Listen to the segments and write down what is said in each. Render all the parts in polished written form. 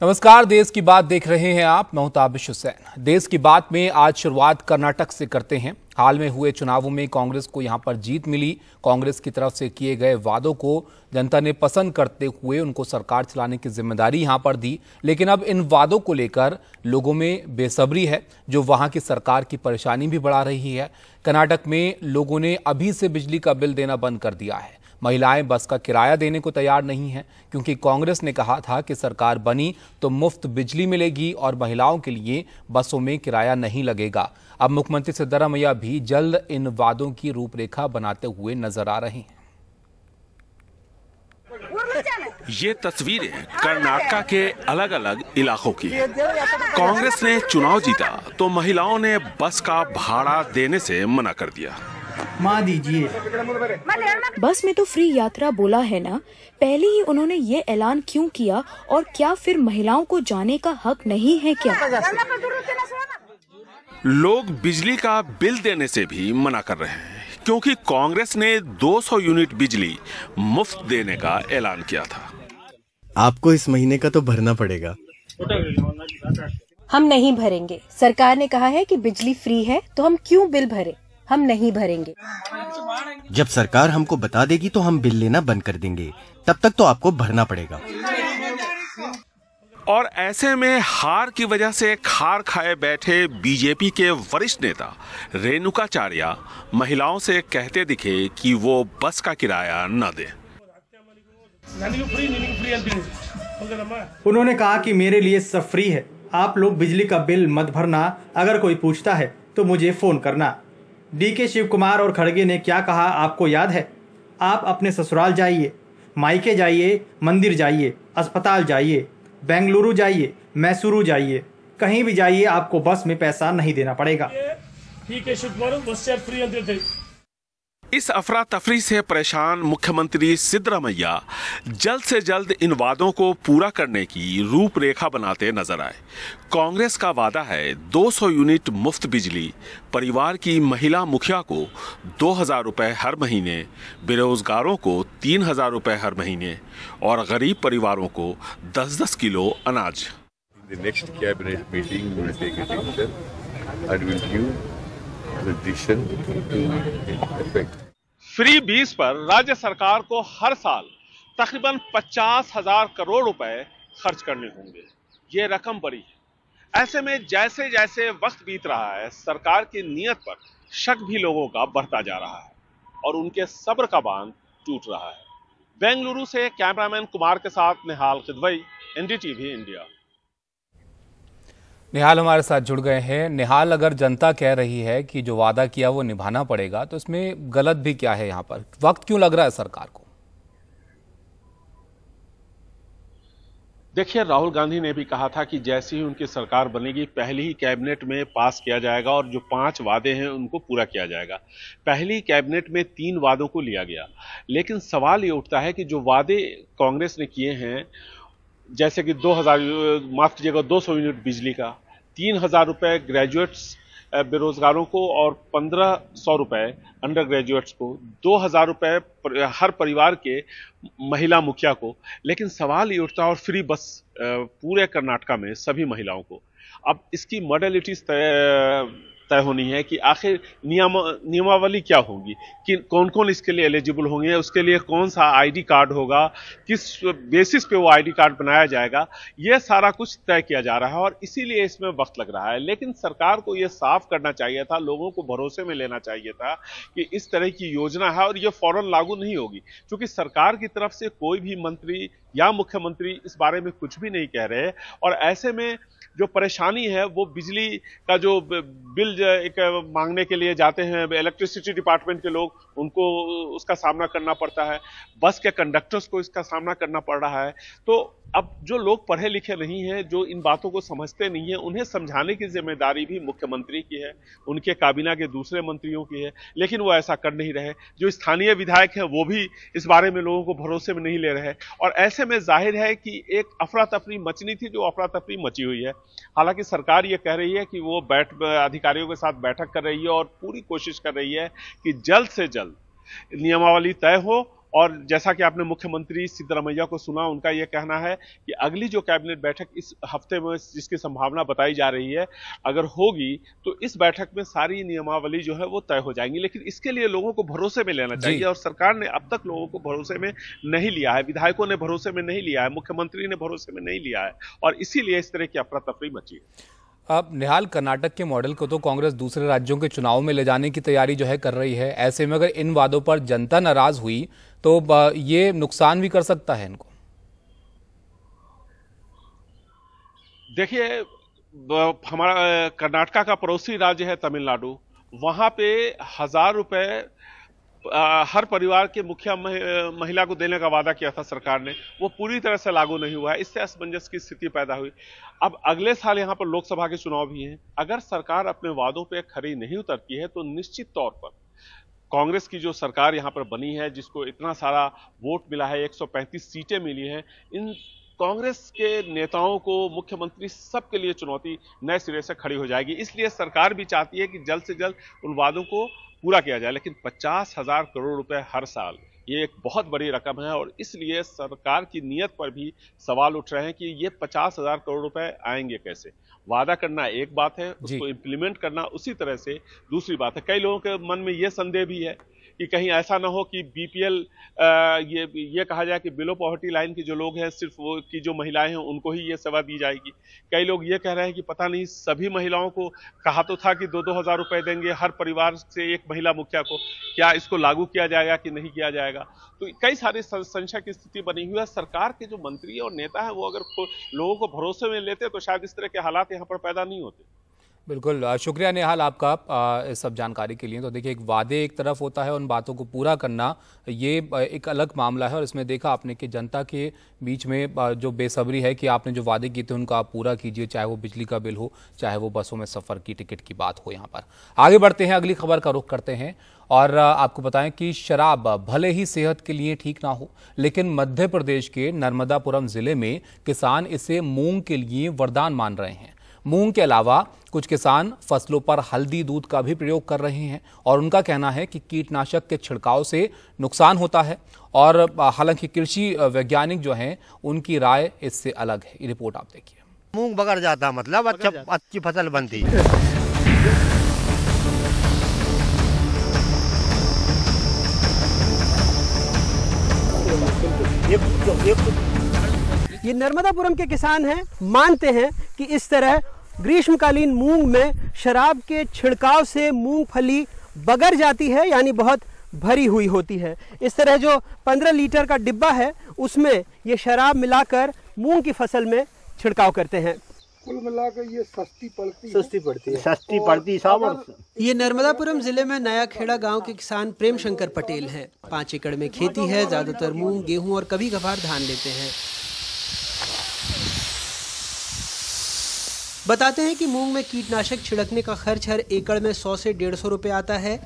नमस्कार, देश की बात देख रहे हैं आप। मैं हूं ताबिश हुसैन। देश की बात में आज शुरुआत कर्नाटक से करते हैं। हाल में हुए चुनावों में कांग्रेस को यहां पर जीत मिली। कांग्रेस की तरफ से किए गए वादों को जनता ने पसंद करते हुए उनको सरकार चलाने की जिम्मेदारी यहां पर दी। लेकिन अब इन वादों को लेकर लोगों में बेसब्री है, जो वहां की सरकार की परेशानी भी बढ़ा रही है। कर्नाटक में लोगों ने अभी से बिजली का बिल देना बंद कर दिया है। महिलाएं बस का किराया देने को तैयार नहीं हैं, क्योंकि कांग्रेस ने कहा था कि सरकार बनी तो मुफ्त बिजली मिलेगी और महिलाओं के लिए बसों में किराया नहीं लगेगा। अब मुख्यमंत्री सिद्धरामैया भी जल्द इन वादों की रूपरेखा बनाते हुए नजर आ रहे हैं। ये तस्वीरें कर्नाटक के अलग अलग इलाकों की। कांग्रेस ने चुनाव जीता तो महिलाओं ने बस का भाड़ा देने से मना कर दिया। माँ दीजिए। बस में तो फ्री यात्रा बोला है ना, पहले ही उन्होंने ये ऐलान क्यों किया? और क्या फिर महिलाओं को जाने का हक नहीं है क्या? लोग बिजली का बिल देने से भी मना कर रहे हैं, क्योंकि कांग्रेस ने 200 यूनिट बिजली मुफ्त देने का ऐलान किया था। आपको इस महीने का तो भरना पड़ेगा। हम नहीं भरेंगे। सरकार ने कहा है कि बिजली फ्री है, तो हम क्यों बिल भरे? हम नहीं भरेंगे। जब सरकार हमको बता देगी तो हम बिल लेना बंद कर देंगे, तब तक तो आपको भरना पड़ेगा। और ऐसे में हार की वजह से खार खाए बैठे बीजेपी के वरिष्ठ नेता रेणुकाचार्य महिलाओं से कहते दिखे कि वो बस का किराया न दें। उन्होंने कहा कि मेरे लिए सब फ्री है, आप लोग बिजली का बिल मत भरना। अगर कोई पूछता है तो मुझे फोन करना। डीके शिव कुमार और खड़गे ने क्या कहा आपको याद है? आप अपने ससुराल जाइए, मायके जाइए, मंदिर जाइए, अस्पताल जाइए, बेंगलुरु जाइए, मैसूरू जाइए, कहीं भी जाइए, आपको बस में पैसा नहीं देना पड़ेगा। इस अफरा तफरी से परेशान मुख्यमंत्री सिद्धरामैया जल्द से जल्द इन वादों को पूरा करने की रूपरेखा बनाते नजर आए। कांग्रेस का वादा है 200 यूनिट मुफ्त बिजली, परिवार की महिला मुखिया को 2000 रुपए हर महीने, बेरोजगारों को 3000 रुपए हर महीने और गरीब परिवारों को 10-10 किलो अनाज। The next cabinet meeting will take a decision and will give the decision to effect. Free बीस पर राज्य सरकार को हर साल तकरीबन 50,000 करोड़ रुपए खर्च करने होंगे। ये रकम बड़ी है। ऐसे में जैसे जैसे वक्त बीत रहा है, सरकार की नीयत पर शक भी लोगों का बढ़ता जा रहा है और उनके सब्र का बांध टूट रहा है। बेंगलुरु से कैमरामैन कुमार के साथ निहाल खिदवई, एनडीटीवी इंडिया। निहाल हमारे साथ जुड़ गए हैं। निहाल, अगर जनता कह रही है कि जो वादा किया वो निभाना पड़ेगा, तो इसमें गलत भी क्या है? यहाँ पर वक्त क्यों लग रहा है सरकार को? देखिए, राहुल गांधी ने भी कहा था कि जैसे ही उनकी सरकार बनेगी पहली ही कैबिनेट में पास किया जाएगा और जो 5 वादे हैं उनको पूरा किया जाएगा। पहली कैबिनेट में 3 वादों को लिया गया, लेकिन सवाल ये उठता है कि जो वादे कांग्रेस ने किए हैं, जैसे कि 200 यूनिट बिजली का, 3000 रुपए ग्रेजुएट्स बेरोजगारों को और 1500 रुपए अंडर ग्रेजुएट्स को, 2000 रुपए हर परिवार के महिला मुखिया को। लेकिन सवाल ये उठता है, और फ्री बस पूरे कर्नाटका में सभी महिलाओं को। अब इसकी मॉडलिटीज तय होनी है कि आखिर नियमावली क्या होगी, कि कौन कौन इसके लिए एलिजिबल होंगे, उसके लिए कौन सा आईडी कार्ड होगा, किस बेसिस पे वो आईडी कार्ड बनाया जाएगा, ये सारा कुछ तय किया जा रहा है और इसीलिए इसमें वक्त लग रहा है। लेकिन सरकार को ये साफ करना चाहिए था, लोगों को भरोसे में लेना चाहिए था कि इस तरह की योजना है और ये फौरन लागू नहीं होगी, क्योंकि सरकार की तरफ से कोई भी मंत्री या मुख्यमंत्री इस बारे में कुछ भी नहीं कह रहे। और ऐसे में जो परेशानी है, वो बिजली का जो बिल एक मांगने के लिए जाते हैं इलेक्ट्रिसिटी डिपार्टमेंट के लोग, उनको उसका सामना करना पड़ता है, बस के कंडक्टर्स को इसका सामना करना पड़ रहा है। तो अब जो लोग पढ़े लिखे नहीं हैं, जो इन बातों को समझते नहीं हैं, उन्हें समझाने की जिम्मेदारी भी मुख्यमंत्री की है, उनके काबीना के दूसरे मंत्रियों की है, लेकिन वो ऐसा कर नहीं रहे। जो स्थानीय विधायक हैं वो भी इस बारे में लोगों को भरोसे में नहीं ले रहे। और ऐसे में जाहिर है कि एक अफरा तफरी मचनी थी, जो अफरा तफरी मची हुई है। हालांकि सरकार ये कह रही है कि वो अधिकारियों के साथ बैठक कर रही है और पूरी कोशिश कर रही है कि जल्द से जल्द नियमावली तय हो और जैसा कि आपने मुख्यमंत्री सिद्धरामैया को सुना, उनका यह कहना है कि अगली जो कैबिनेट बैठक इस हफ्ते में जिसकी संभावना बताई जा रही है, अगर होगी तो इस बैठक में सारी नियमावली जो है वो तय हो जाएंगी। लेकिन इसके लिए लोगों को भरोसे में लेना चाहिए और सरकार ने अब तक लोगों को भरोसे में नहीं लिया है, विधायकों ने भरोसे में नहीं लिया है, मुख्यमंत्री ने भरोसे में नहीं लिया है और इसीलिए इस तरह की अफरा तफरी मची है। अब निहाल, कर्नाटक के मॉडल को तो कांग्रेस दूसरे राज्यों के चुनाव में ले जाने की तैयारी जो है कर रही है। ऐसे में अगर इन वादों पर जनता नाराज हुई तो ये नुकसान भी कर सकता है इनको। देखिए, हमारा कर्नाटक का पड़ोसी राज्य है तमिलनाडु, वहां पे 1000 रुपए हर परिवार के मुखिया महिला को देने का वादा किया था सरकार ने, वो पूरी तरह से लागू नहीं हुआ है। इससे असमंजस की स्थिति पैदा हुई। अब अगले साल यहां पर लोकसभा के चुनाव भी हैं। अगर सरकार अपने वादों पे खरी नहीं उतरती है तो निश्चित तौर पर कांग्रेस की जो सरकार यहां पर बनी है, जिसको इतना सारा वोट मिला है, 135 सीटें मिली हैं, इन कांग्रेस के नेताओं को, मुख्यमंत्री सबके लिए चुनौती नए सिरे से खड़ी हो जाएगी। इसलिए सरकार भी चाहती है कि जल्द से जल्द उन वादों को पूरा किया जाए। लेकिन 50,000 करोड़ रुपए हर साल, ये एक बहुत बड़ी रकम है और इसलिए सरकार की नीयत पर भी सवाल उठ रहे हैं कि ये 50,000 करोड़ रुपए आएंगे कैसे। वादा करना एक बात है, उसको इम्प्लीमेंट करना उसी तरह से दूसरी बात है। कई लोगों के मन में ये संदेह भी है कि कहीं ऐसा ना हो कि बीपीएल ये कहा जाए कि बिलो पॉवर्टी लाइन के जो लोग हैं, सिर्फ वो की जो महिलाएं हैं उनको ही ये सेवा दी जाएगी। कई लोग ये कह रहे हैं कि पता नहीं, सभी महिलाओं को कहा तो था कि 2-2 हजार रुपए देंगे हर परिवार से एक महिला मुखिया को, क्या इसको लागू किया जाएगा कि नहीं किया जाएगा। तो कई सारी संशय की स्थिति बनी हुई है। सरकार के जो मंत्री और नेता है वो अगर लोगों को भरोसे में लेते तो शायद इस तरह के हालात यहाँ पर पैदा नहीं होते। बिल्कुल, शुक्रिया निहाल आपका इस सब जानकारी के लिए। तो देखिए, एक वादे एक तरफ होता है, उन बातों को पूरा करना ये एक अलग मामला है और इसमें देखा आपने कि जनता के बीच में जो बेसब्री है कि आपने जो वादे किए थे उनको आप पूरा कीजिए, चाहे वो बिजली का बिल हो, चाहे वो बसों में सफ़र की टिकट की बात हो। यहाँ पर आगे बढ़ते हैं, अगली खबर का रुख करते हैं और आपको बताएं कि शराब भले ही सेहत के लिए ठीक ना हो, लेकिन मध्य प्रदेश के नर्मदापुरम जिले में किसान इसे मूंग के लिए वरदान मान रहे हैं। मूंग के अलावा कुछ किसान फसलों पर हल्दी दूध का भी प्रयोग कर रहे हैं और उनका कहना है कि कीटनाशक के छिड़काव से नुकसान होता है और हालांकि कृषि वैज्ञानिक जो हैं उनकी राय इससे अलग है। ये रिपोर्ट आप देखिए। मूंग बगड़ जाता, मतलब अच्छी फसल बनती है। ये नर्मदापुरम के किसान हैं, मानते हैं कि इस तरह ग्रीष्मकालीन मूंग में शराब के छिड़काव से मूंगफली बगड़ जाती है, यानी बहुत भरी हुई होती है। इस तरह जो 15 लीटर का डिब्बा है उसमें ये शराब मिलाकर मूंग की फसल में छिड़काव करते हैं। कुल मिलाकर ये सस्ती पड़ती है। ये नर्मदापुरम जिले में नया खेड़ा गांव के किसान प्रेम शंकर पटेल हैं। 5 एकड़ में खेती है, ज्यादातर मूंग, गेहूं और कभी कभार धान लेते हैं। बताते हैं कि मूंग में कीटनाशक छिड़कने का खर्च हर एकड़ में 100 से 150 रुपए आता है।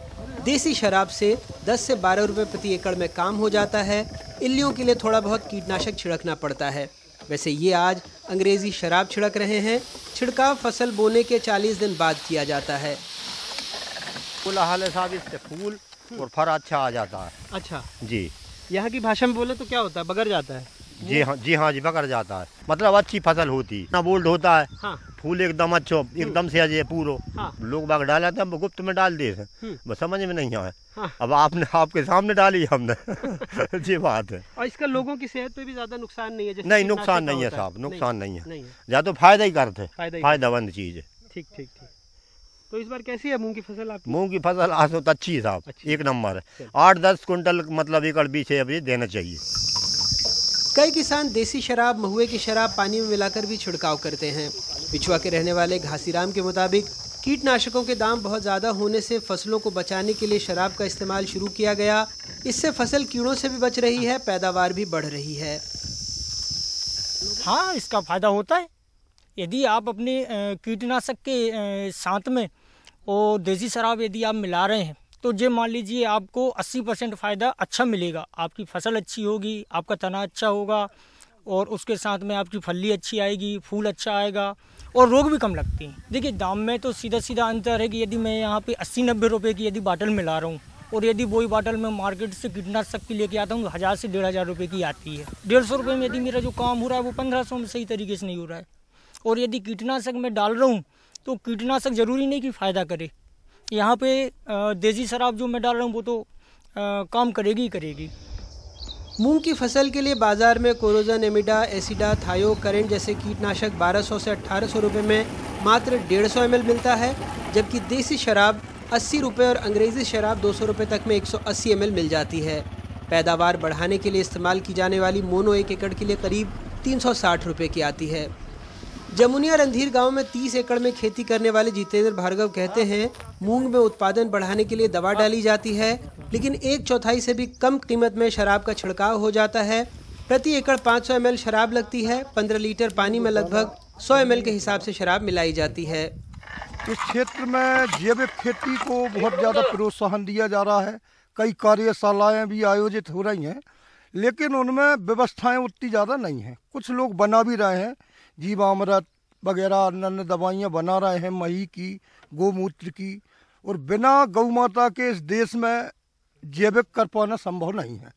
देसी शराब से 10 से 12 रुपए प्रति एकड़ में काम हो जाता है। इल्लियों के लिए थोड़ा बहुत कीटनाशक छिड़कना पड़ता है। वैसे ये आज अंग्रेजी शराब छिड़क रहे हैं। छिड़काव फसल बोने के 40 दिन बाद किया जाता है। साहब इससे फूल और फर अच्छा आ जाता है। अच्छा जी, यहाँ की भाषा में बोले तो क्या होता है? बगड़ जाता है। जी हाँ जी, बगड़ जाता है, मतलब अच्छी फसल होती ना, बोल्ड होता है। हाँ। फूल एकदम अच्छा, एकदम से अजय पूरो। हाँ। लोग बाग डाला था, गुप्त में डाल दिए थे, बस समझ में नहीं आए। हाँ। अब आपके सामने डाली हमने। ये बात है। और इसका लोगों की सेहत पे भी ज्यादा नुकसान नहीं है? नहीं, नुकसान नहीं है साहब, नुकसान नहीं है। या तो फायदा ही करते, फायदेमंद चीज है। ठीक। तो इस बार कैसी है मूंग की फसल आपकी? मूंग की फसल आज तो अच्छी है साहब, एक नंबर है। 8-10 कुंटल मतलब एकड़ बीच है, देना चाहिए। कई किसान देसी शराब, महुए की शराब पानी में मिलाकर भी छिड़काव करते हैं। पिछुआ के रहने वाले घासीराम के मुताबिक कीटनाशकों के दाम बहुत ज़्यादा होने से फसलों को बचाने के लिए शराब का इस्तेमाल शुरू किया गया। इससे फसल कीड़ों से भी बच रही है, पैदावार भी बढ़ रही है। हाँ, इसका फायदा होता है। यदि आप अपने कीटनाशक के साथ में और देसी शराब यदि आप मिला रहे हैं तो ये मान लीजिए आपको 80% फ़ायदा अच्छा मिलेगा। आपकी फसल अच्छी होगी, आपका तना अच्छा होगा और उसके साथ में आपकी फली अच्छी आएगी, फूल अच्छा आएगा और रोग भी कम लगते हैं। देखिए, दाम में तो सीधा अंतर है कि यदि मैं यहाँ पे 80-90 रुपए की यदि बाटल मिला रहा हूँ और यदि वही बॉटल मैं मार्केट से कीटनाशक की लेके आता हूँ तो 1000 से 1500 रुपये की आती है। 150 रुपये में यदि मेरा जो काम हो रहा है वो 1500 में सही तरीके से नहीं हो रहा है। और यदि कीटनाशक मैं डाल रहा हूँ तो कीटनाशक ज़रूरी नहीं कि फ़ायदा करे। यहाँ पे देसी शराब जो मैं डाल रहा हूँ वो तो काम करेगी ही करेगी। मूंग की फसल के लिए बाजार में कोरोजन, एमिडा, एसिडा, थायो, करेंट जैसे कीटनाशक 1200 से 1800 रुपये में मात्र 150 ml मिलता है, जबकि देसी शराब 80 रुपये और अंग्रेज़ी शराब 200 रुपये तक में 180 ml मिल जाती है। पैदावार बढ़ाने के लिए इस्तेमाल की जाने वाली मोनो 1 एकड़ के लिए करीब 360 रुपये की आती है। जमुनिया रंधीर गांव में 30 एकड़ में खेती करने वाले जितेंद्र भार्गव कहते हैं मूंग में उत्पादन बढ़ाने के लिए दवा डाली जाती है, लेकिन 1/4 से भी कम कीमत में शराब का छिड़काव हो जाता है। प्रति एकड़ 500 ml शराब लगती है। 15 लीटर पानी में लगभग 100 ml के हिसाब से शराब मिलाई जाती है। इस क्षेत्र में जैविक खेती को बहुत ज़्यादा प्रोत्साहन दिया जा रहा है। कई कार्यशालाएं भी आयोजित हो रही हैं, लेकिन उनमें व्यवस्थाएं उतनी ज़्यादा नहीं हैं। कुछ लोग बना भी रहे हैं, जीवामृत वगैरह अन्य दवाइयाँ बना रहे हैं, मही की, गोमूत्र की, और बिना गौ माता के इस देश में जैविक कर पाना संभव नहीं है।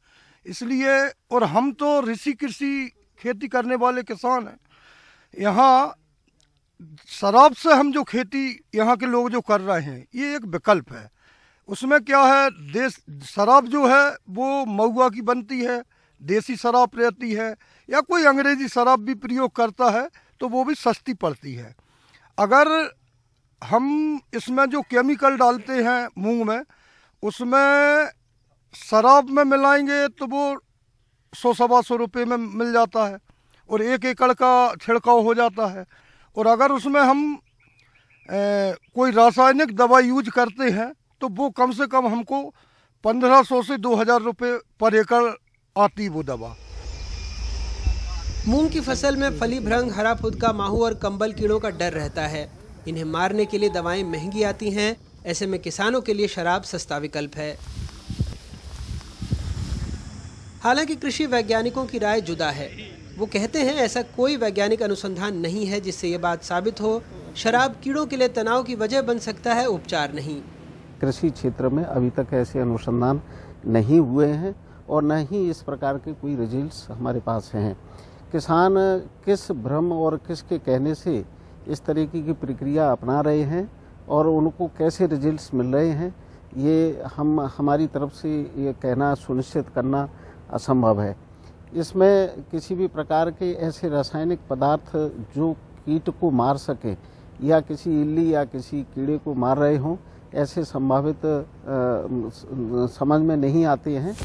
इसलिए, और हम तो ऋषि कृषि खेती करने वाले किसान हैं। यहाँ शराब से हम जो खेती यहाँ के लोग जो कर रहे हैं ये एक विकल्प है। उसमें क्या है, देश शराब जो है वो महुआ की बनती है, देसी शराब रहती है, या कोई अंग्रेजी शराब भी प्रयोग करता है तो वो भी सस्ती पड़ती है। अगर हम इसमें जो केमिकल डालते हैं मूंग में, उसमें शराब में मिलाएंगे तो वो 100-125 रुपये में मिल जाता है और 1 एकड़ का छिड़काव हो जाता है। और अगर उसमें हम कोई रासायनिक दवा यूज करते हैं तो वो कम से कम हमको 1500 से 2000 रुपये पर एकड़ आती वो दवा। मूंग की फसल में फली भ्रंग, हरा फुदका, माहू और कंबल कीड़ों का डर रहता है। इन्हें मारने के लिए दवाएं महंगी आती हैं। ऐसे में किसानों के लिए शराब सस्ता विकल्प है। हालांकि कृषि वैज्ञानिकों की राय जुदा है। वो कहते हैं ऐसा कोई वैज्ञानिक अनुसंधान नहीं है जिससे ये बात साबित हो शराब कीड़ों के लिए तनाव की वजह बन सकता है, उपचार नहीं। कृषि क्षेत्र में अभी तक ऐसे अनुसंधान नहीं हुए हैं और न ही इस प्रकार के कोई रिजल्ट्स हमारे पास हैं। किसान किस भ्रम और किसके कहने से इस तरीके की प्रक्रिया अपना रहे हैं और उनको कैसे रिजल्ट्स मिल रहे हैं, ये हमारी तरफ से ये कहना सुनिश्चित करना असंभव है। इसमें किसी भी प्रकार के ऐसे रासायनिक पदार्थ जो कीट को मार सके या किसी इल्ली या किसी कीड़े को मार रहे हों, ऐसे संभावित समझ में नहीं आते हैं।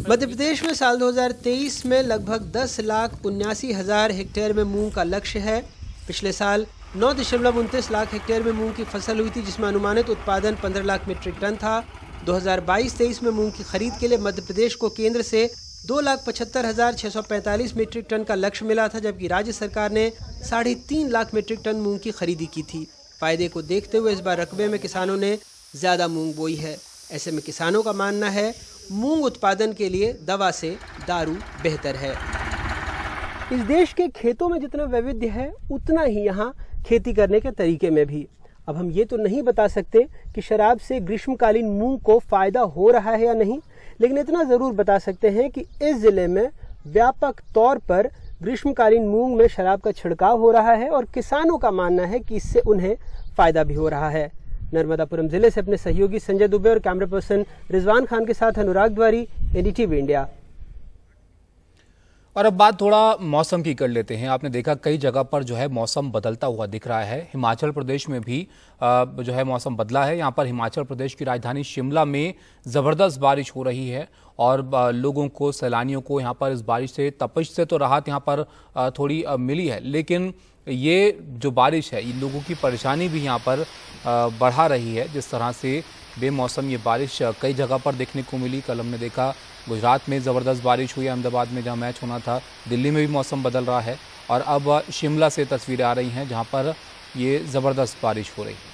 मध्य प्रदेश में साल 2023 में लगभग 10,79,000 हेक्टेयर में मूंग का लक्ष्य है। पिछले साल 9.29 लाख हेक्टेयर में मूंग की फसल हुई थी, जिसमें अनुमानित उत्पादन 15 लाख मीट्रिक टन था। 2022-23 में मूंग की खरीद के लिए मध्य प्रदेश को केंद्र से 2,75,645 मीट्रिक टन का लक्ष्य मिला था, जबकि राज्य सरकार ने 3.5 लाख मीट्रिक टन मूंग की खरीदी की थी। फायदे को देखते हुए इस बार रकबे में किसानों ने ज़्यादा मूंग बोई है। ऐसे में किसानों का मानना है मूंग उत्पादन के लिए दवा से दारू बेहतर है। इस देश के खेतों में जितना वैविध्य है उतना ही यहाँ खेती करने के तरीके में भी। अब हम ये तो नहीं बता सकते कि शराब से ग्रीष्मकालीन मूंग को फायदा हो रहा है या नहीं, लेकिन इतना जरूर बता सकते हैं कि इस जिले में व्यापक तौर पर ग्रीष्मकालीन मूंग में शराब का छिड़काव हो रहा है और किसानों का मानना है कि इससे उन्हें फायदा भी हो रहा है। नर्मदापुरम जिले से अपने सहयोगी संजय दुबे और कैमरा पर्सन रिजवान खान के साथ अनुराग द्वारी, एनडीटीवी इंडिया। और अब बात थोड़ा मौसम की कर लेते हैं। आपने देखा कई जगह पर जो है मौसम बदलता हुआ दिख रहा है। हिमाचल प्रदेश में भी जो है मौसम बदला है। यहाँ पर हिमाचल प्रदेश की राजधानी शिमला में ज़बरदस्त बारिश हो रही है और लोगों को, सैलानियों को यहाँ पर इस बारिश से, तपिश से तो राहत यहाँ पर थोड़ी मिली है, लेकिन ये जो बारिश है ये लोगों की परेशानी भी यहाँ पर बढ़ा रही है। जिस तरह से बेमौसम ये बारिश कई जगह पर देखने को मिली। कल हमने देखा गुजरात में ज़बरदस्त बारिश हुई, अहमदाबाद में जहाँ मैच होना था, दिल्ली में भी मौसम बदल रहा है और अब शिमला से तस्वीरें आ रही हैं जहाँ पर ये ज़बरदस्त बारिश हो रही है।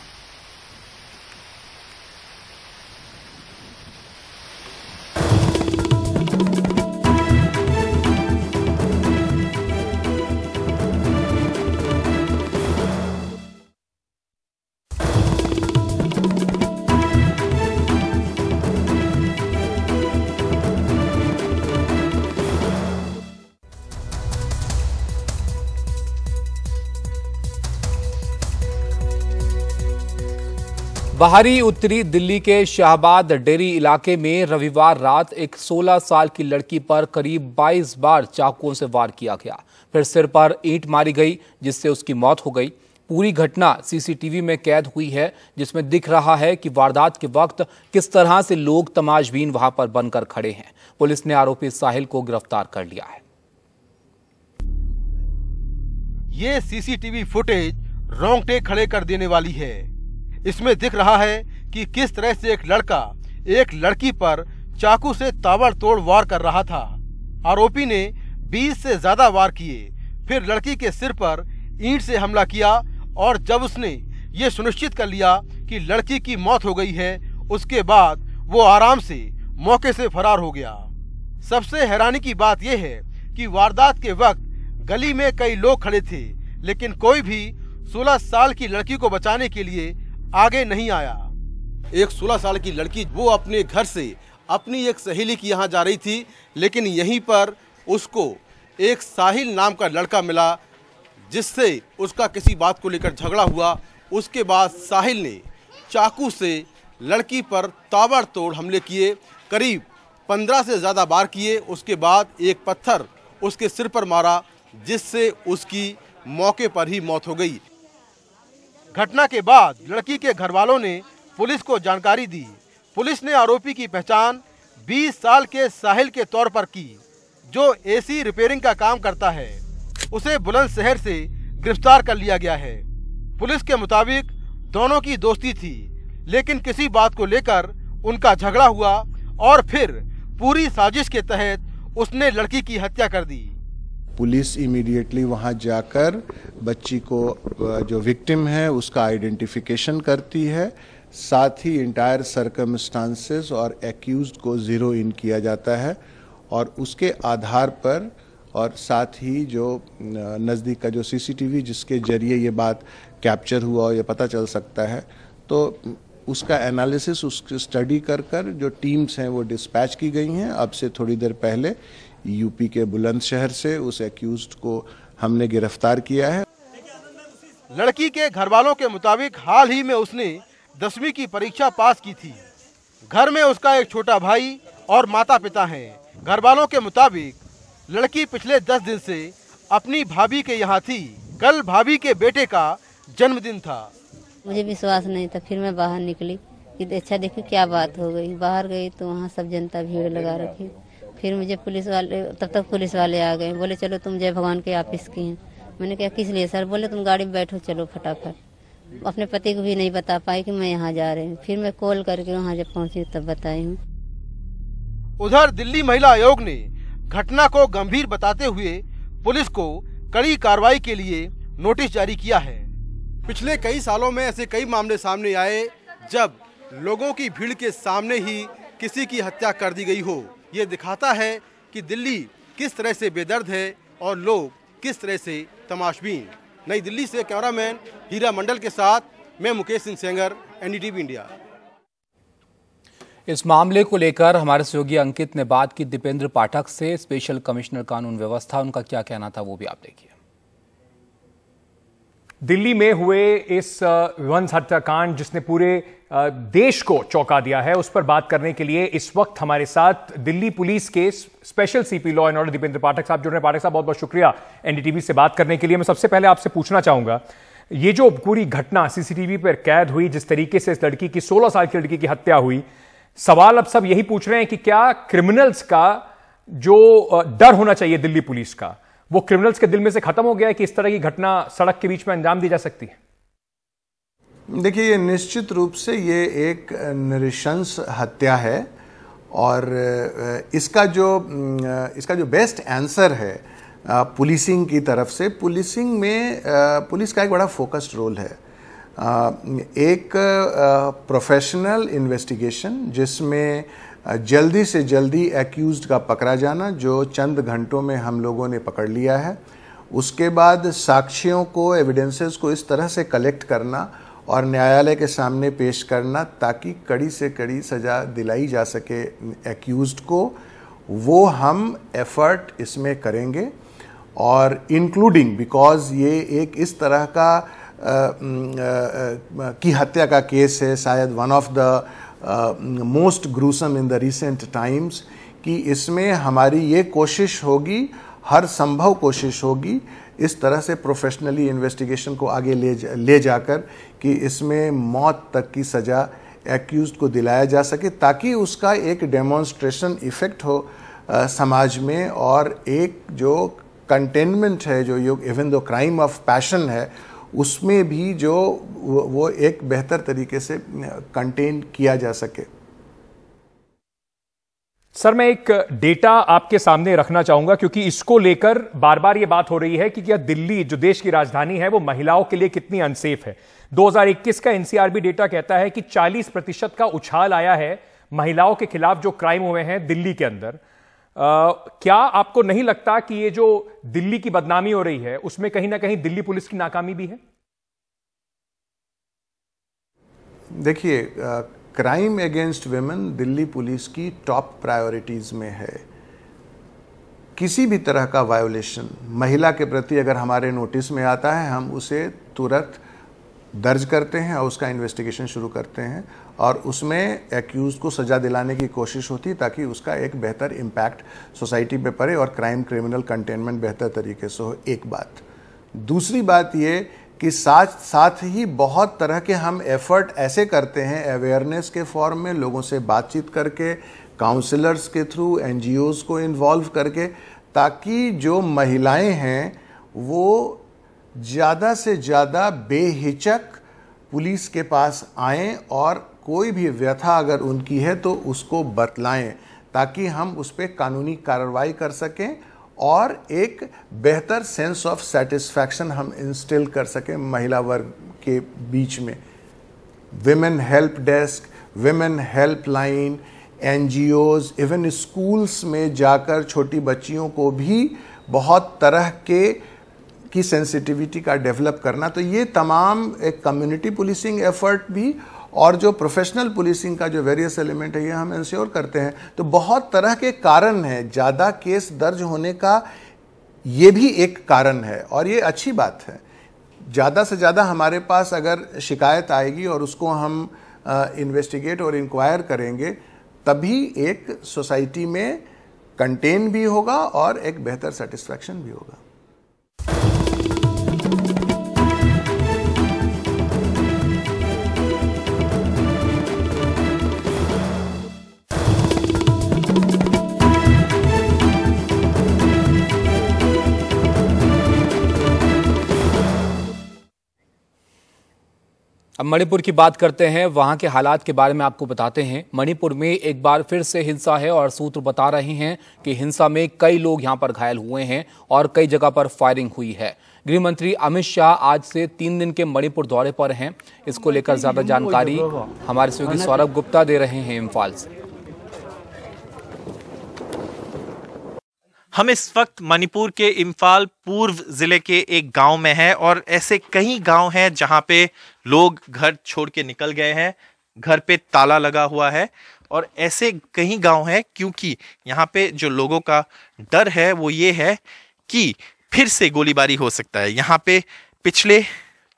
बाहरी उत्तरी दिल्ली के शाहबाद डेरी इलाके में रविवार रात एक 16 साल की लड़की पर करीब 22 बार चाकुओं से वार किया गया। फिर सिर पर ईंट मारी गई जिससे उसकी मौत हो गई। पूरी घटना सीसीटीवी में कैद हुई है जिसमें दिख रहा है कि वारदात के वक्त किस तरह से लोग तमाशबीन वहां पर बनकर खड़े हैं। पुलिस ने आरोपी साहिल को गिरफ्तार कर लिया है। ये सीसीटीवी फुटेज रोंगटे खड़े कर देने वाली है। इसमें दिख रहा है कि किस तरह से एक लड़का एक लड़की पर चाकू से ताबड़तोड़ वार कर रहा था। आरोपी ने 20 से ज्यादा वार किए, फिर लड़की के सिर पर ईंट से हमला किया और जब उसने ये सुनिश्चित कर लिया कि लड़की की मौत हो गई है, उसके बाद वो आराम से मौके से फरार हो गया। सबसे हैरानी की बात यह है कि वारदात के वक्त गली में कई लोग खड़े थे, लेकिन कोई भी 16 साल की लड़की को बचाने के लिए आगे नहीं आया। एक 16 साल की लड़की वो अपने घर से अपनी एक सहेली की यहाँ जा रही थी, लेकिन यहीं पर उसको एक साहिल नाम का लड़का मिला जिससे उसका किसी बात को लेकर झगड़ा हुआ। उसके बाद साहिल ने चाकू से लड़की पर ताबड़तोड़ हमले किए, करीब 15 से ज़्यादा वार किए। उसके बाद एक पत्थर उसके सिर पर मारा जिससे उसकी मौके पर ही मौत हो गई। घटना के बाद लड़की के घर वालों ने पुलिस को जानकारी दी। पुलिस ने आरोपी की पहचान 20 साल के साहिल के तौर पर की, जो एसी रिपेयरिंग का काम करता है। उसे बुलंदशहर से गिरफ्तार कर लिया गया है। पुलिस के मुताबिक दोनों की दोस्ती थी, लेकिन किसी बात को लेकर उनका झगड़ा हुआ और फिर पूरी साजिश के तहत उसने लड़की की हत्या कर दी। पुलिस इमीडिएटली वहां जाकर बच्ची को जो विक्टिम है उसका आइडेंटिफिकेशन करती है, साथ ही इंटायर सर्कमस्टांसेस और एक्यूज्ड को जीरो इन किया जाता है और उसके आधार पर और साथ ही जो नज़दीक का जो सीसीटीवी जिसके जरिए ये बात कैप्चर हुआ और ये पता चल सकता है, तो उसका एनालिसिस उसकी स्टडी कर जो टीम्स हैं वो डिस्पैच की गई हैं। अब से थोड़ी देर पहले यूपी के बुलंदशहर से उस एक्यूज्ड को हमने गिरफ्तार किया है। लड़की के घर वालों के मुताबिक हाल ही में उसने 10वीं की परीक्षा पास की थी। घर में उसका एक छोटा भाई और माता पिता हैं। घर वालों के मुताबिक लड़की पिछले 10 दिन से अपनी भाभी के यहाँ थी। कल भाभी के बेटे का जन्मदिन था। मुझे विश्वास नहीं था, फिर मैं बाहर निकली कि अच्छा देखी क्या बात हो गई। बाहर गई तो वहाँ सब जनता भीड़ लगा रखी। फिर मुझे पुलिस वाले, तब तक पुलिस वाले आ गए, बोले चलो तुम जय भगवान के ऑफिस की हैं। मैंने कहा किस लिए सर? बोले तुम गाड़ी में बैठो चलो फटाफट। अपने पति को भी नहीं बता पाई कि मैं यहाँ जा रही हूँ। फिर मैं कॉल करके वहाँ जब पहुँची तब बताई हूँ। उधर दिल्ली महिला आयोग ने घटना को गंभीर बताते हुए पुलिस को कड़ी कार्रवाई के लिए नोटिस जारी किया है। पिछले कई सालों में ऐसे कई मामले सामने आए जब लोगों की भीड़ के सामने ही किसी की हत्या कर दी गई हो। ये दिखाता है कि दिल्ली किस तरह से बेदर्द है और लोग किस तरह से तमाशबीन। नई दिल्ली से कैमरामैन हीरा मंडल के साथ मैं मुकेश सिंह सेंगर, एनडीटीवी इंडिया। इस मामले को लेकर हमारे सहयोगी अंकित ने बात की दीपेंद्र पाठक से। स्पेशल कमिश्नर कानून व्यवस्था, उनका क्या कहना था वो भी आप देखिए। दिल्ली में हुए इस वंश हत्याकांड जिसने पूरे देश को चौंका दिया है, उस पर बात करने के लिए इस वक्त हमारे साथ दिल्ली पुलिस के special CP law and order Dipendra Pathak साहब जुड़ रहे हैं। पाठक साहब बहुत बहुत शुक्रिया एनडीटीवी से बात करने के लिए। मैं सबसे पहले आपसे पूछना चाहूंगा, ये जो पूरी घटना सीसीटीवी पर कैद हुई, जिस तरीके से इस लड़की की 16 साल की लड़की की हत्या हुई, सवाल अब सब यही पूछ रहे हैं कि क्या क्रिमिनल्स का जो डर होना चाहिए दिल्ली पुलिस का, वो क्रिमिनल्स के दिल में से खत्म हो गया है कि इस तरह की घटना सड़क के बीच में अंजाम दी जा सकती है? देखिए, ये निश्चित रूप से ये एक नृशंस हत्या है और इसका जो बेस्ट आंसर है पुलिसिंग की तरफ से, पुलिसिंग में पुलिस का एक बड़ा फोकस्ड रोल है। एक प्रोफेशनल इन्वेस्टिगेशन जिसमें जल्दी से जल्दी एक्यूज्ड का पकड़ा जाना, जो चंद घंटों में हम लोगों ने पकड़ लिया है। उसके बाद साक्ष्यों को, एविडेंसेस को इस तरह से कलेक्ट करना और न्यायालय के सामने पेश करना ताकि कड़ी से कड़ी सज़ा दिलाई जा सके एक्यूज्ड को, वो हम एफर्ट इसमें करेंगे। और इंक्लूडिंग बिकॉज ये एक इस तरह का की हत्या का केस है, शायद one of the most gruesome in the recent times, कि इसमें हमारी ये कोशिश होगी, हर संभव कोशिश होगी इस तरह से प्रोफेशनली इन्वेस्टिगेशन को आगे ले जाकर कि इसमें मौत तक की सज़ा एक्यूज्ड को दिलाया जा सके, ताकि उसका एक डेमोन्स्ट्रेशन इफेक्ट हो समाज में, और एक जो कंटेनमेंट है, जो even though crime of passion है, उसमें भी जो वो एक बेहतर तरीके से कंटेन किया जा सके। सर, मैं एक डेटा आपके सामने रखना चाहूंगा, क्योंकि इसको लेकर बार बार ये बात हो रही है कि क्या दिल्ली, जो देश की राजधानी है, वो महिलाओं के लिए कितनी अनसेफ है। 2021 का एनसीआरबी डेटा कहता है कि 40% का उछाल आया है महिलाओं के खिलाफ जो क्राइम हुए हैं दिल्ली के अंदर। क्या आपको नहीं लगता कि ये जो दिल्ली की बदनामी हो रही है, उसमें कहीं ना कहीं दिल्ली पुलिस की नाकामी भी है? देखिए, crime against women Delhi police की टॉप प्रायोरिटीज़ में है। किसी भी तरह का वायोलेशन महिला के प्रति अगर हमारे नोटिस में आता है, हम उसे तुरंत दर्ज करते हैं और उसका इन्वेस्टिगेशन शुरू करते हैं, और उसमें एक्यूज़ को सज़ा दिलाने की कोशिश होती है ताकि उसका एक बेहतर इम्पैक्ट सोसाइटी पे पड़े और क्राइम क्रिमिनल कंटेनमेंट बेहतर तरीके से हो। एक बात। दूसरी बात ये कि साथ ही बहुत तरह के हम एफर्ट ऐसे करते हैं अवेयरनेस के फॉर्म में, लोगों से बातचीत करके, काउंसलर्स के थ्रू, एनजीओज़ को इन्वॉल्व करके, ताकि जो महिलाएं हैं वो ज़्यादा से ज़्यादा बेहिचक पुलिस के पास आएं और कोई भी व्यथा अगर उनकी है तो उसको बतलाएं, ताकि हम उस पर कानूनी कार्रवाई कर सकें और एक बेहतर सेंस ऑफ सेटिस्फैक्शन हम इंस्टिल कर सकें महिला वर्ग के बीच में। Women help desk, women helpline, NGOs, even schools में जाकर छोटी बच्चियों को भी बहुत तरह की सेंसिटिविटी का डेवलप करना, तो ये तमाम एक कम्युनिटी पुलिसिंग एफर्ट भी और जो प्रोफेशनल पुलिसिंग का जो वेरियस एलिमेंट है, ये हम इंश्योर करते हैं। तो बहुत तरह के कारण हैं, ज़्यादा केस दर्ज होने का ये भी एक कारण है, और ये अच्छी बात है। ज़्यादा से ज़्यादा हमारे पास अगर शिकायत आएगी और उसको हम इन्वेस्टिगेट और इंक्वायर करेंगे, तभी एक सोसाइटी में कंटेन भी होगा और एक बेहतर सेटिस्फैक्शन भी होगा। अब मणिपुर की बात करते हैं, वहां के हालात के बारे में आपको बताते हैं। मणिपुर में एक बार फिर से हिंसा है और सूत्र बता रहे हैं कि हिंसा में कई लोग यहां पर घायल हुए हैं और कई जगह पर फायरिंग हुई है। गृह मंत्री अमित शाह आज से 3 दिन के मणिपुर दौरे पर हैं। इसको लेकर ज्यादा जानकारी हमारे सहयोगी सौरभ गुप्ता दे रहे हैं इम्फाल से। हम इस वक्त मणिपुर के इम्फाल पूर्व जिले के एक गांव में हैं और ऐसे कई गांव हैं जहां पे लोग घर छोड़ के निकल गए हैं, घर पे ताला लगा हुआ है, और ऐसे कई गांव हैं क्योंकि यहाँ पे जो लोगों का डर है वो ये है कि फिर से गोलीबारी हो सकता है। यहाँ पे पिछले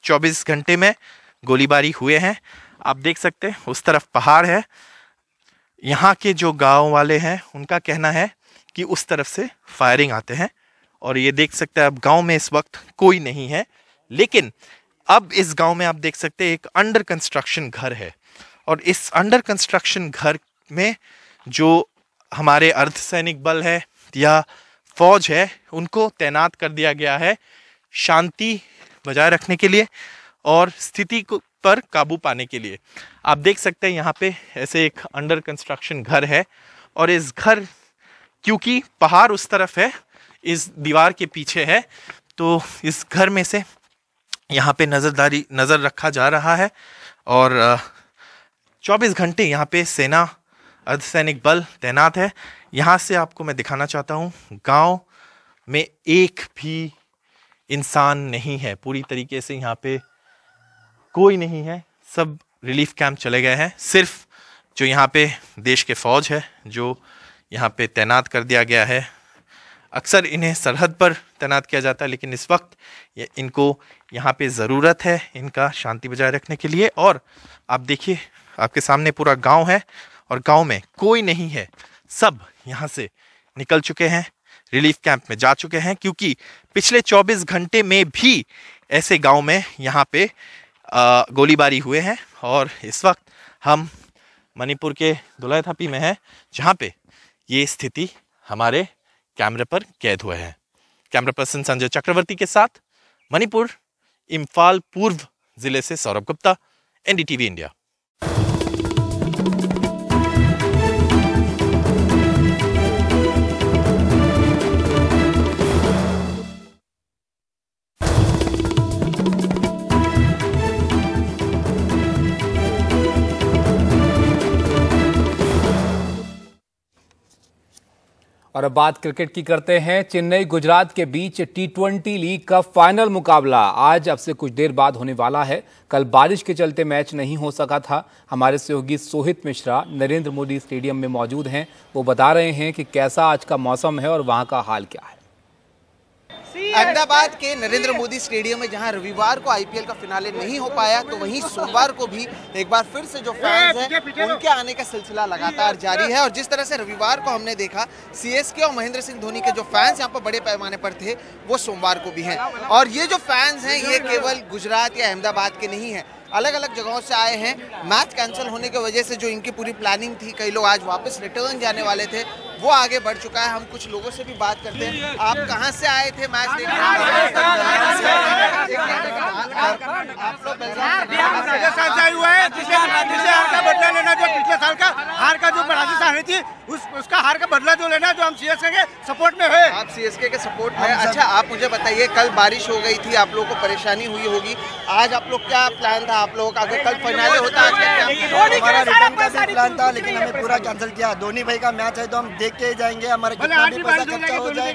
24 घंटे में गोलीबारी हुए हैं। आप देख सकते हैं उस तरफ पहाड़ है। यहाँ के जो गांव वाले हैं उनका कहना है कि उस तरफ से फायरिंग आते हैं, और ये देख सकते हैं अब गांव में इस वक्त कोई नहीं है। लेकिन अब इस गांव में आप देख सकते हैं एक अंडर कंस्ट्रक्शन घर है, और इस अंडर कंस्ट्रक्शन घर में जो हमारे अर्धसैनिक बल है या फौज है उनको तैनात कर दिया गया है शांति बजाय रखने के लिए और स्थिति पर काबू पाने के लिए। आप देख सकते हैं यहाँ पे ऐसे एक अंडर कंस्ट्रक्शन घर है, और इस घर क्योंकि पहाड़ उस तरफ है, इस दीवार के पीछे है, तो इस घर में से यहाँ पे नज़र रखा जा रहा है, और 24 घंटे यहाँ पे सेना अर्धसैनिक बल तैनात है। यहाँ से आपको मैं दिखाना चाहता हूँ, गांव में एक भी इंसान नहीं है, पूरी तरीके से यहाँ पे कोई नहीं है, सब रिलीफ कैंप चले गए हैं। सिर्फ जो यहाँ पे देश के फौज है जो यहाँ पे तैनात कर दिया गया है अक्सर इन्हें सरहद पर तैनात किया जाता है, लेकिन इस वक्त इनको यहाँ पे ज़रूरत है इनका शांति बजाय रखने के लिए। और आप देखिए, आपके सामने पूरा गांव है और गांव में कोई नहीं है, सब यहाँ से निकल चुके हैं, रिलीफ कैंप में जा चुके हैं, क्योंकि पिछले 24 घंटे में भी ऐसे गांव में यहाँ पे गोलीबारी हुए हैं। और इस वक्त हम मणिपुर के धुलाईथापी में हैं, जहाँ पे ये स्थिति हमारे कैमरे पर कैद हुए हैं। कैमरा पर्सन संजय चक्रवर्ती के साथ मणिपुर, इम्फाल पूर्व जिले से सौरभ गुप्ता, एनडीटीवी इंडिया। और अब बात क्रिकेट की करते हैं। चेन्नई गुजरात के बीच T20 लीग का फाइनल मुकाबला आज अब से कुछ देर बाद होने वाला है। कल बारिश के चलते मैच नहीं हो सका था। हमारे सहयोगी सोहित मिश्रा नरेंद्र मोदी स्टेडियम में मौजूद हैं। वो बता रहे हैं कि कैसा आज का मौसम है और वहां का हाल क्या है। अहमदाबाद के नरेंद्र मोदी स्टेडियम में जहां रविवार को आईपीएल का फिनाले नहीं हो पाया, तो वहीं सोमवार को भी एक बार फिर से जो फैंस हैं उनके आने का सिलसिला लगातार जारी है। और जिस तरह से रविवार को हमने देखा, सीएसके और महेंद्र सिंह धोनी के जो फैंस यहाँ पर बड़े पैमाने पर थे, वो सोमवार को भी हैं। और ये जो फैंस हैं ये केवल गुजरात या अहमदाबाद के नहीं हैं, अलग अलग जगहों से आए हैं। मैच कैंसिल होने की वजह से जो इनकी पूरी प्लानिंग थी, कई लोग आज वापस रिटर्न जाने वाले थे, वो आगे बढ़ चुका है। हम कुछ लोगों से भी बात करते हैं। आप कहां से आए थे मैच देखने? आप लोग राजस्थान से आए हुए हैं, जिससे हार का बदला लेना, जो पिछले साल का हार का जो राजस्थान हारी थी, उसका हार का बदला जो लेना, जो हम सीएसके के सपोर्ट में है। आप सीएसके के सपोर्ट में? अच्छा, आप मुझे बताइए, कल बारिश हो गई थी, आप लोगों को परेशानी हुई होगी। आज आप लोग क्या प्लान था आप लोगों का? अगर कल फाइनल होता है, हमारा रिटर्न का भी प्लान था, लेकिन हमें पूरा कैंसिल किया। धोनी भाई का मैच है तो हम देख के जाएंगे, हमारा कितना भी पैसा खर्चा हो जाए।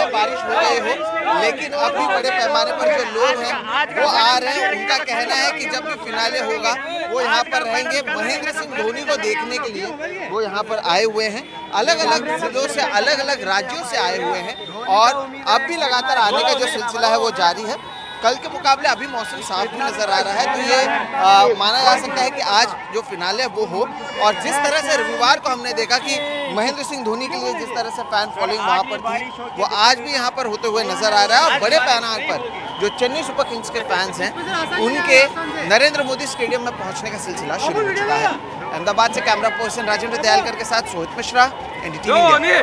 बारिश हो गई हो, लेकिन अभी बड़े पैमाने पर जो लोग हैं वो आ रहे हैं। उनका कहना है कि जब भी फिनाले होगा वो यहाँ पर रहेंगे। महेंद्र सिंह धोनी को देखने के लिए वो यहाँ पर आए हुए हैं। अलग अलग जिलों से, अलग अलग राज्यों से आए हुए हैं और अब भी लगातार आने का जो सिलसिला है वो जारी है। कल के मुकाबले अभी मौसम साफ भी नजर आ रहा है, तो ये माना जा सकता है कि आज जो फिनाले वो हो। और जिस तरह से रविवार को हमने देखा कि महेंद्र सिंह धोनी के लिए जिस तरह से फैन फॉलोइंग वहां पर थी, वो आज भी यहाँ पर होते हुए नजर आ रहा है। और बड़े पैमाने पर जो चेन्नई सुपर किंग्स के फैंस हैं, उनके नरेंद्र मोदी स्टेडियम में पहुंचने का सिलसिला शुरू हो चुका है। अहमदाबाद से कैमरा पर्सन राजेंद्र दयालकर के साथ सोहित मिश्रा, एनडीटीवी इंडिया।